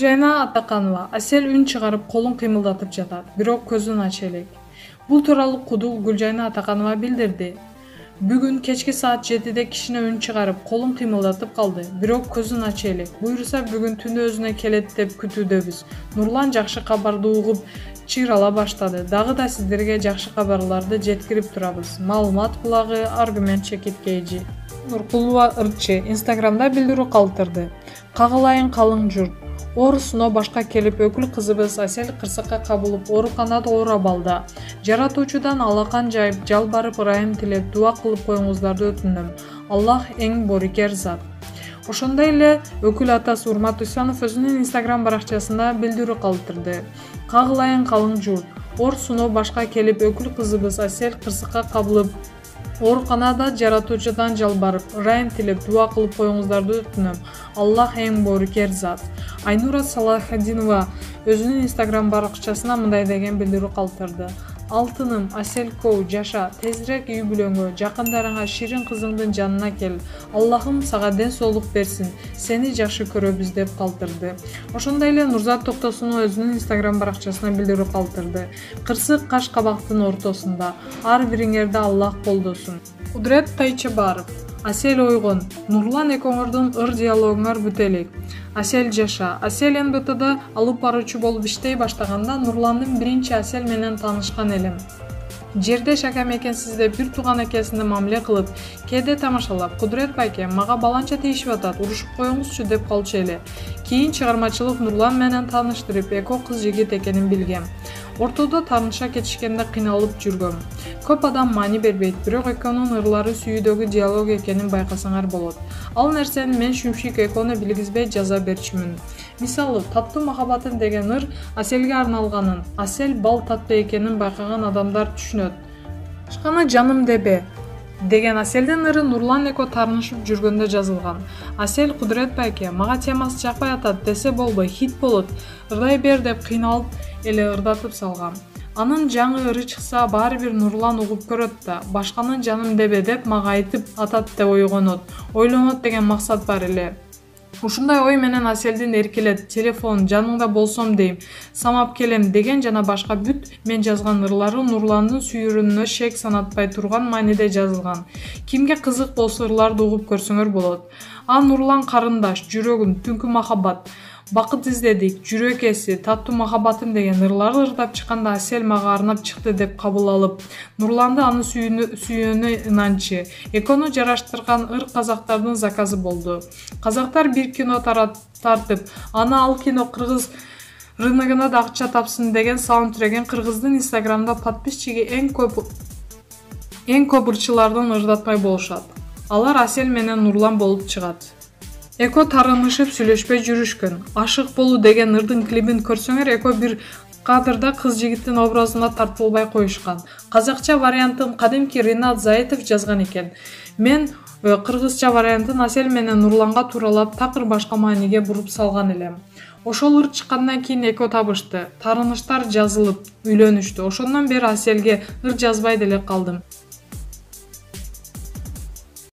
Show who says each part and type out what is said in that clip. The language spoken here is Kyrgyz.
Speaker 1: Gulcayna Атаканова Асел үн чыгарып колун кыймылдатып жатат, бирок көзүн ача элек. Бул тууралуу Кудул Гулжайна Атаканова билдирди. Бүгүн кечки саат 7-де кишине үн чыгарып колун кыймылдатып калды, бирок көзүн ача элек. Буйруса бүгүн түндө өзүнө келет деп күтүүдөбүз. Нурлан жакшы кабарды угуп чыйрала баштады. Дагы да сиздерге жакшы кабарларды жеткирип турабыз. Маалымат булагы Аргумент Чекиткейжи. Нуркулова Ырчы Инстаграмда билдирүү калтырды. Кагылайын калың журт. Орусуно башка келип өкүл кызыбыз Асел кырсыкка кабылып ооруканада ооруп абалда. Жаратуучудан алакан жайып, жалбарып, ырайым тилеп, дуа кылып коюңуздарды өтүнөм. Аллах эң борикер зат. Ошондой эле өкүл атасы Урмат Усанов өзүнүн Инстаграм баракчасында билдирүү калтырды. Кагылайын калың журт. Орусуно башка келип өкүл кызыбыз Асел кырсыкка кабылып ооруканада жаратуучудан жалбарып, ырайым тилеп, дуа кылып коюңуздарды өтүнөм. Аллах эң борикер зат. Айнура Салахадинова өзүнүн Инстаграм баракчасына мындай деген билдирүү калтырды. Алтыным, Аселкоу, жаша, тезирээк үй бүлөңгө, жакындарыңа, ширин кызыңдын жанына кел. Аллахым сага ден соолук берсин. Сени жакшы көрөбүз деп калтырды. Ошондой эле Нурзат Токтосунов өзүнүн Инстаграм баракчасына билдирүү калтырды. Кырсык каш кабактын ортосунда. Ар бириңерди Аллах колдосун. Кудрет Тайчыбаров. Асел ойгон. Нурлан экөөңөрдүн ыр диалогуңар бүтө элек. Асел жаша. Асел НБТда алып баруучу болуп иштей баштаганда Нурландын биринчи Асел менен таанышкан элем. Жерде шакам экенсиз деп бир тууган экесинде мамиле кылып, кээде тамашалап, Кудрет байке, мага баланча тийишип атат, урушуп коюңузчу деп калчу эле. Кийин чыгармачылык Нурлан менен тааныштырып, экөө кыз жигит экенин билгем. Ортодо тааныша кетишкенде кыйналып жүргөм. Көп адам маани бербейт, бирок экөөнүн ырлары сүйүүдөгү диалог экенин байкасаңар болот. Ал нерсени мен Шүмшик экөөнө билгизбей жаза берчүмүн. Мисалы, Таттуу махаббатын деген ыр Аселге арналганын, Асел бал таттуу экенин байкаган адамдар түшүнөт. Башканы жаным дебе деген Аселдин ыры Нурлан экөө таарынышып жүргөндө жазылган. Асел Кудрет байке, мага темасы жакпай атат десе болбой, хит болот. Ырдай бер деп кыйналып эле ырдатып салгам. Анын жаңы ыры чыкса баары бир Нурлан угуп көрөт да, башканын жаным дебе деп мага айтып атат деп ойлонот деген максат бар эле. Ушундай ой менен Аселдин эркелет, телефон, жаныңда болсом дейм, самап келем деген жана башка бүт мен жазган ырлары Нурландын сүйүрүнүнө шек санатпай турган мааниде жазылган. Кимге кызык болсо ырларды угуп көрсөңөр болот. Нурлан карындаш, жүрөгүм, түнкү махаббат, бакыт издедик, жүрөк эси, таттуу махаббатым деген ырларды ырдап чыкканда Асел мага арнап чыкты деп кабыл алып, Нурланды аны сүйүүнө ынанчы. Экөөнү жараштырган ыр казактардын заказы болду. Казактар бир кино тартып, аны ал кино кыргыз рыногуна да акча тапсын деген саундтрегин кыргыздын Инстаграмда подписчиги эң көп ырчылардан ырдатпай болушат. Алар Асел менен Нурлан болуп чыгат. Экөө тарынышып сүйлөшпөй жүрүшкөн. Ашык болуу деген ырдын клибин көрсөңөр, экөө бир кадрда кыз жигиттин образына тартылбай коюшкан. Казакча вариантын кадимки Ринат Заитов жазган экен. Мен кыргызча вариантын Асел менен Нурланга тууралап такыр башка мааниге буруп салган элем. Ошол ыр чыккандан кийин экөө табышты. Тарыныштар жазылып, үйлөнүштү. Ошондон бери Аселге ыр жазбай деле калдым.